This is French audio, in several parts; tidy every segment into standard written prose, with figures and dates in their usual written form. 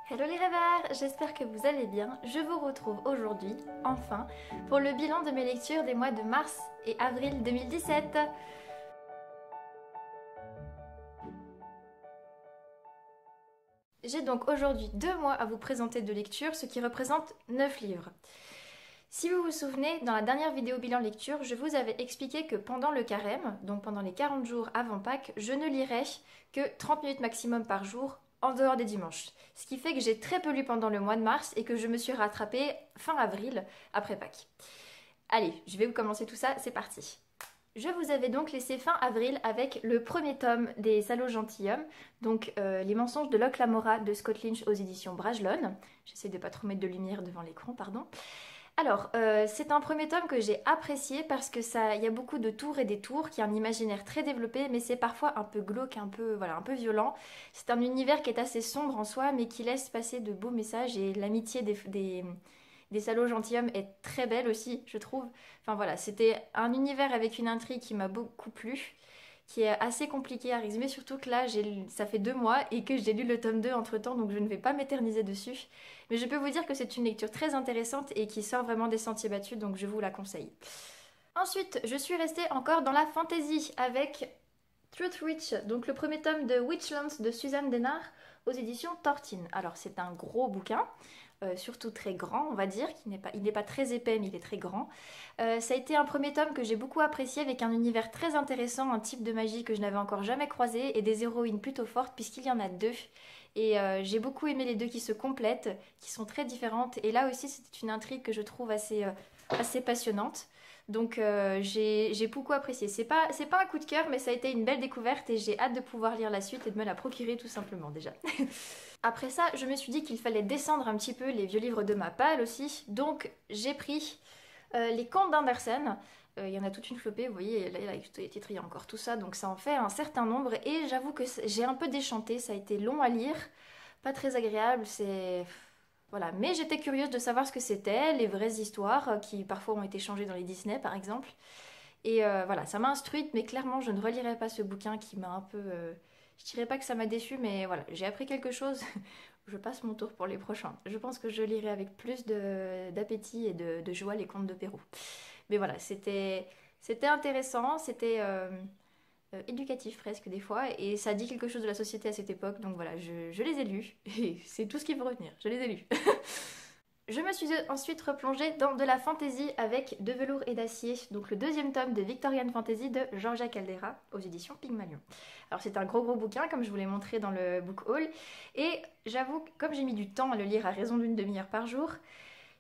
Hello les rêveurs, j'espère que vous allez bien. Je vous retrouve aujourd'hui, enfin, pour le bilan de mes lectures des mois de mars et avril 2017. J'ai donc aujourd'hui 2 mois à vous présenter de lecture, ce qui représente 9 livres. Si vous vous souvenez, dans la dernière vidéo bilan lecture, je vous avais expliqué que pendant le carême, donc pendant les 40 jours avant Pâques, je ne lirais que 30 minutes maximum par jour en dehors des dimanches. Ce qui fait que j'ai très peu lu pendant le mois de mars et que je me suis rattrapée fin avril, après Pâques. Allez, je vais vous commencer tout ça, c'est parti. Je vous avais donc laissé fin avril avec le premier tome des Salauds gentilshommes, donc Les mensonges de Locke Lamora de Scott Lynch aux éditions Bragelonne. J'essaie de pas trop mettre de lumière devant l'écran, pardon. Alors, c'est un premier tome que j'ai apprécié parce que il y a beaucoup de tours et détours, qui a un imaginaire très développé, mais c'est parfois un peu glauque, un peu violent. C'est un univers qui est assez sombre en soi, mais qui laisse passer de beaux messages et l'amitié des salauds gentilshommes est très belle aussi, je trouve. Enfin voilà, c'était un univers avec une intrigue qui m'a beaucoup plu, qui est assez compliqué à résumer, surtout que là, ça fait 2 mois et que j'ai lu le tome 2 entre-temps, donc je ne vais pas m'éterniser dessus. Mais je peux vous dire que c'est une lecture très intéressante et qui sort vraiment des sentiers battus, donc je vous la conseille. Ensuite, je suis restée encore dans la fantasy avec Truth Witch, donc le premier tome de Witchlands de Suzanne Dennard aux éditions Tortine. Alors c'est un gros bouquin, surtout très grand on va dire, il n'est pas très épais mais il est très grand. Ça a été un premier tome que j'ai beaucoup apprécié avec un univers très intéressant, un type de magie que je n'avais encore jamais croisé et des héroïnes plutôt fortes puisqu'il y en a 2. Et j'ai beaucoup aimé les deux qui se complètent, qui sont très différentes. Et là aussi c'était une intrigue que je trouve assez passionnante. Donc j'ai beaucoup apprécié. C'est pas un coup de cœur, mais ça a été une belle découverte et j'ai hâte de pouvoir lire la suite et de me la procurer tout simplement déjà. Après ça, je me suis dit qu'il fallait descendre un petit peu les vieux livres de ma palle aussi. Donc j'ai pris les contes d'Andersen. Il y en a toute une flopée, vous voyez, là, les titres, il y a encore tout ça, donc ça en fait un certain nombre. Et j'avoue que j'ai un peu déchanté, ça a été long à lire, pas très agréable, c'est... Voilà, mais j'étais curieuse de savoir ce que c'était, les vraies histoires qui parfois ont été changées dans les Disney par exemple. Et voilà, ça m'a instruite, mais clairement je ne relirai pas ce bouquin qui m'a un peu... je dirais pas que ça m'a déçue, mais voilà, j'ai appris quelque chose. Je passe mon tour pour les prochains. Je pense que je lirai avec plus d'appétit et de joie les contes de Pérou. Mais voilà, c'était intéressant, c'était éducatif presque des fois, et ça dit quelque chose de la société à cette époque, donc voilà, je les ai lus, et c'est tout ce qu'il faut retenir, je les ai lus. Je me suis ensuite replongée dans de la fantasy avec De velours et d'acier, donc le deuxième tome de Victorian Fantasy de Georgia Caldera aux éditions Pygmalion. Alors c'est un gros bouquin comme je vous l'ai montré dans le book haul, et j'avoue que comme j'ai mis du temps à le lire à raison d'une demi-heure par jour,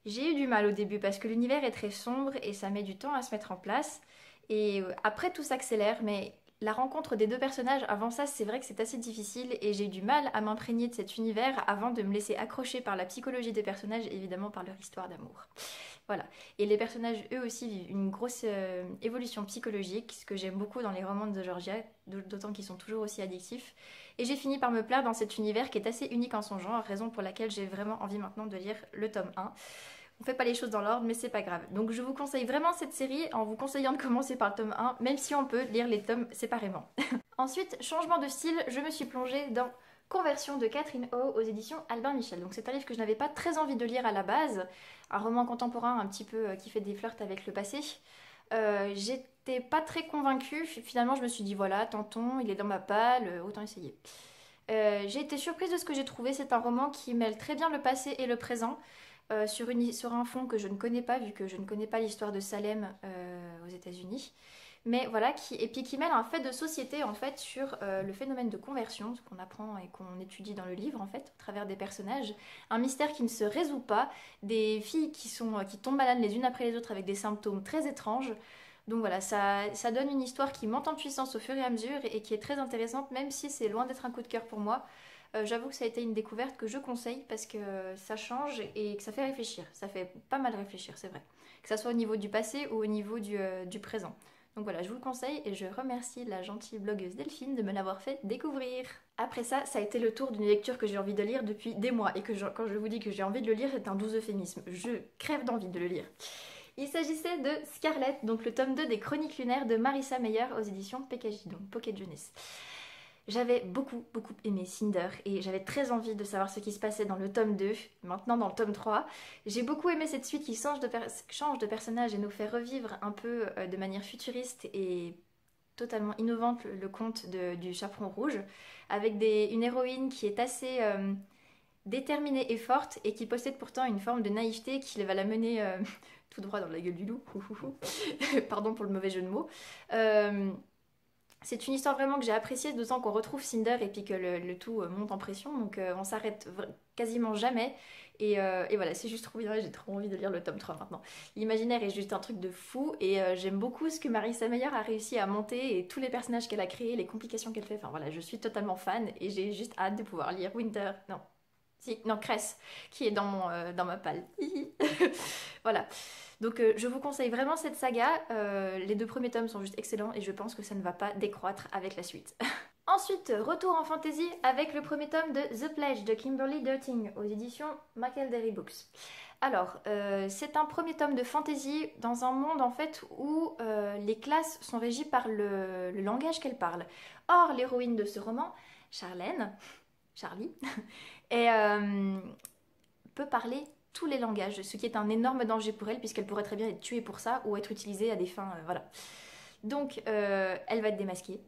j'ai eu du mal au début parce que l'univers est très sombre et ça met du temps à se mettre en place. Et après tout s'accélère, mais la rencontre des deux personnages avant ça, c'est vrai que c'est assez difficile et j'ai eu du mal à m'imprégner de cet univers avant de me laisser accrocher par la psychologie des personnages, évidemment par leur histoire d'amour. Voilà. Et les personnages, eux aussi, vivent une grosse évolution psychologique, ce que j'aime beaucoup dans les romans de Georgia, d'autant qu'ils sont toujours aussi addictifs. Et j'ai fini par me plaire dans cet univers qui est assez unique en son genre, raison pour laquelle j'ai vraiment envie maintenant de lire le tome 1. On fait pas les choses dans l'ordre, mais c'est pas grave. Donc je vous conseille vraiment cette série en vous conseillant de commencer par le tome 1, même si on peut lire les tomes séparément. Ensuite, changement de style, je me suis plongée dans Conversion de Catherine O aux éditions Albin Michel. Donc c'est un livre que je n'avais pas très envie de lire à la base, un roman contemporain un petit peu qui fait des flirts avec le passé. J'étais pas très convaincue, finalement je me suis dit voilà, tentons, il est dans ma palle, autant essayer. J'ai été surprise de ce que j'ai trouvé, c'est un roman qui mêle très bien le passé et le présent. Sur un fond que je ne connais pas, vu que je ne connais pas l'histoire de Salem aux États-Unis. Mais voilà, et puis qui mêle un fait de société en fait sur le phénomène de conversion, ce qu'on apprend et qu'on étudie dans le livre en fait, au travers des personnages. Un mystère qui ne se résout pas, des filles qui tombent malades les unes après les autres avec des symptômes très étranges. Donc voilà, ça donne une histoire qui monte en puissance au fur et à mesure et qui est très intéressante, même si c'est loin d'être un coup de cœur pour moi. J'avoue que ça a été une découverte que je conseille parce que ça change et que ça fait réfléchir. Ça fait pas mal réfléchir, c'est vrai. Que ça soit au niveau du passé ou au niveau du présent. Donc voilà, je vous le conseille et je remercie la gentille blogueuse Delphine de me l'avoir fait découvrir. Après ça, ça a été le tour d'une lecture que j'ai envie de lire depuis des mois et que quand je vous dis que j'ai envie de le lire, c'est un doux euphémisme. Je crève d'envie de le lire. Il s'agissait de Scarlet, donc le tome 2 des Chroniques lunaires de Marissa Meyer aux éditions PKJ, donc Pocket Jeunesse. J'avais beaucoup aimé Cinder et j'avais très envie de savoir ce qui se passait dans le tome 2, maintenant dans le tome 3. J'ai beaucoup aimé cette suite qui change de personnage et nous fait revivre un peu de manière futuriste et totalement innovante le conte du Chaperon Rouge, avec une héroïne qui est assez déterminée et forte et qui possède pourtant une forme de naïveté qui va la mener tout droit dans la gueule du loup. Pardon pour le mauvais jeu de mots. C'est une histoire vraiment que j'ai appréciée, d'autant qu'on retrouve Cinder et puis que le tout monte en pression, donc on s'arrête quasiment jamais. Et voilà, c'est juste trop bien, j'ai trop envie de lire le tome 3 maintenant. L'imaginaire est juste un truc de fou et j'aime beaucoup ce que Marissa Meyer a réussi à monter et tous les personnages qu'elle a créés, les complications qu'elle fait. Enfin voilà, je suis totalement fan et j'ai juste hâte de pouvoir lire Winter. Non, si, non, Cress, qui est dans ma palle. Voilà. Donc je vous conseille vraiment cette saga. Les 2 premiers tomes sont juste excellents et je pense que ça ne va pas décroître avec la suite. Ensuite, retour en fantasy avec le premier tome de The Pledge de Kimberly Derting aux éditions Mackelderry Books. Alors, c'est un premier tome de fantasy dans un monde en fait où les classes sont régies par le langage qu'elles parlent. Or, l'héroïne de ce roman, Charlie, peut parler tous les langages, ce qui est un énorme danger pour elle puisqu'elle pourrait très bien être tuée pour ça ou être utilisée à des fins, voilà. Donc, elle va être démasquée.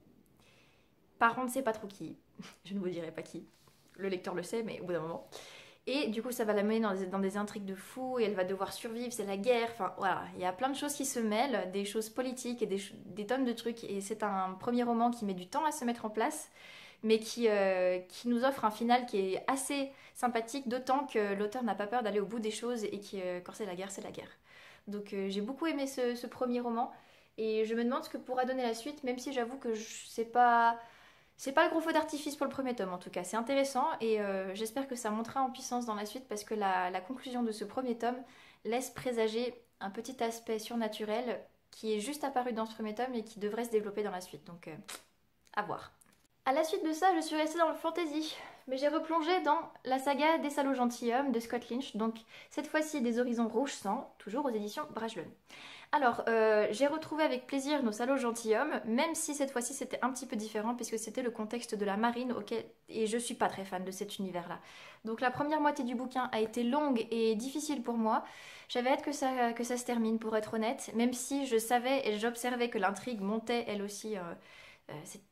Par contre, on ne sait pas trop qui. Je ne vous dirai pas qui. Le lecteur le sait, mais au bout d'un moment. Et du coup, ça va la mener dans des intrigues de fou et elle va devoir survivre, c'est la guerre. Enfin, voilà, il y a plein de choses qui se mêlent, des choses politiques et des tonnes de trucs. Et c'est un premier roman qui met du temps à se mettre en place, mais qui nous offre un final qui est assez sympathique, d'autant que l'auteur n'a pas peur d'aller au bout des choses et que quand c'est la guerre, c'est la guerre. Donc j'ai beaucoup aimé ce premier roman et je me demande ce que pourra donner la suite, même si j'avoue que c'est pas le gros feu d'artifice pour le premier tome en tout cas. C'est intéressant et j'espère que ça montera en puissance dans la suite parce que la conclusion de ce premier tome laisse présager un petit aspect surnaturel qui est juste apparu dans ce premier tome et qui devrait se développer dans la suite. Donc à voir. À la suite de ça, je suis restée dans le fantasy, mais j'ai replongé dans la saga des salauds gentilshommes de Scott Lynch, donc cette fois-ci des horizons rouge sang, toujours aux éditions Brajlon. Alors, j'ai retrouvé avec plaisir nos salauds gentilshommes, même si cette fois-ci c'était un petit peu différent puisque c'était le contexte de la marine et je suis pas très fan de cet univers-là. Donc la première moitié du bouquin a été longue et difficile pour moi. J'avais hâte que ça se termine pour être honnête, même si je savais et j'observais que l'intrigue montait elle aussi.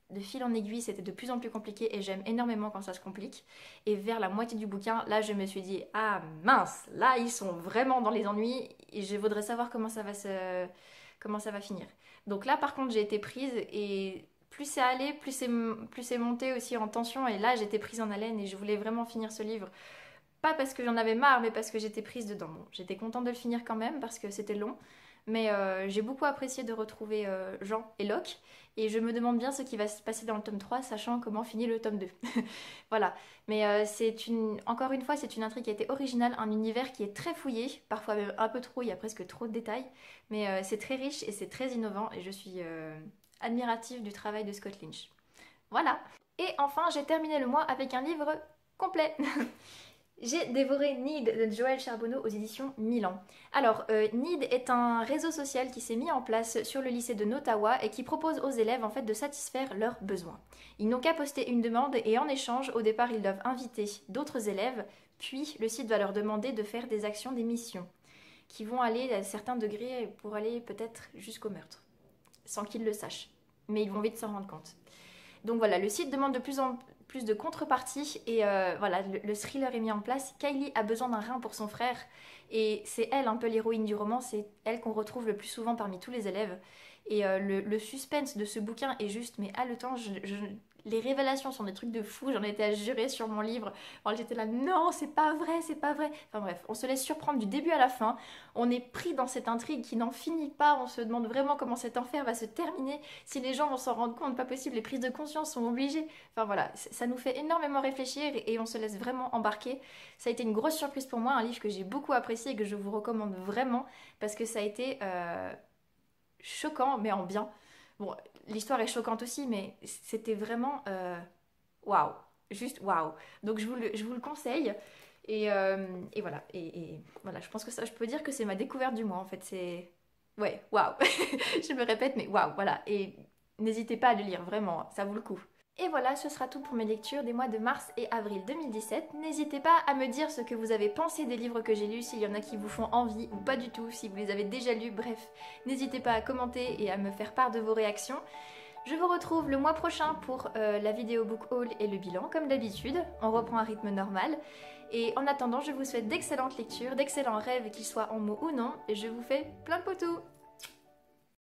De fil en aiguille, c'était de plus en plus compliqué et j'aime énormément quand ça se complique. Et vers la moitié du bouquin, là, je me suis dit, ah mince, là, ils sont vraiment dans les ennuis et je voudrais savoir comment ça va finir. Donc là, par contre, j'ai été prise et plus c'est allé, plus c'est monté aussi en tension. Et là, j'étais prise en haleine et je voulais vraiment finir ce livre. Pas parce que j'en avais marre, mais parce que j'étais prise dedans. Bon, j'étais contente de le finir quand même parce que c'était long. Mais j'ai beaucoup apprécié de retrouver Jean et Locke. Et je me demande bien ce qui va se passer dans le tome 3, sachant comment finit le tome 2. Voilà. Mais encore une fois, c'est une intrigue qui a été originale, un univers qui est très fouillé, parfois même un peu trop, il y a presque trop de détails. Mais c'est très riche et c'est très innovant. Et je suis admirative du travail de Scott Lynch. Voilà. Et enfin, j'ai terminé le mois avec un livre complet. J'ai dévoré Need de Joël Charbonneau aux éditions Milan. Alors, Need est un réseau social qui s'est mis en place sur le lycée de Nottawa et qui propose aux élèves en fait de satisfaire leurs besoins. Ils n'ont qu'à poster une demande et en échange, au départ, ils doivent inviter d'autres élèves, puis le site va leur demander de faire des actions, des missions, qui vont aller à certains degrés pour aller peut-être jusqu'au meurtre, sans qu'ils le sachent. Mais ils vont vite s'en rendre compte. Donc voilà, le site demande de plus en plus de contrepartie et voilà, le thriller est mis en place. Kylie a besoin d'un rein pour son frère et c'est elle un peu l'héroïne du roman, c'est elle qu'on retrouve le plus souvent parmi tous les élèves. Et le suspense de ce bouquin est juste mais haletant. Les révélations sont des trucs de fou, j'en étais à jurer sur mon livre. Alors, j'étais là, non, c'est pas vrai, c'est pas vrai. Enfin bref, on se laisse surprendre du début à la fin. On est pris dans cette intrigue qui n'en finit pas. On se demande vraiment comment cet enfer va se terminer. Si les gens vont s'en rendre compte, pas possible, les prises de conscience sont obligées. Enfin voilà, ça nous fait énormément réfléchir et on se laisse vraiment embarquer. Ça a été une grosse surprise pour moi, un livre que j'ai beaucoup apprécié et que je vous recommande vraiment parce que ça a été choquant, mais en bien. Bon, l'histoire est choquante aussi, mais c'était vraiment waouh, juste waouh. Donc je vous le conseille. Et voilà. Et voilà, je pense que ça, je peux dire que c'est ma découverte du mois en fait. C'est ouais, waouh. Je me répète, mais waouh, voilà. Et n'hésitez pas à le lire, vraiment, ça vaut le coup. Et voilà, ce sera tout pour mes lectures des mois de mars et avril 2017. N'hésitez pas à me dire ce que vous avez pensé des livres que j'ai lus, s'il y en a qui vous font envie ou pas du tout, si vous les avez déjà lus, bref. N'hésitez pas à commenter et à me faire part de vos réactions. Je vous retrouve le mois prochain pour la vidéo book haul et le bilan, comme d'habitude. On reprend un rythme normal. Et en attendant, je vous souhaite d'excellentes lectures, d'excellents rêves, qu'ils soient en mots ou non. Et je vous fais plein de potous!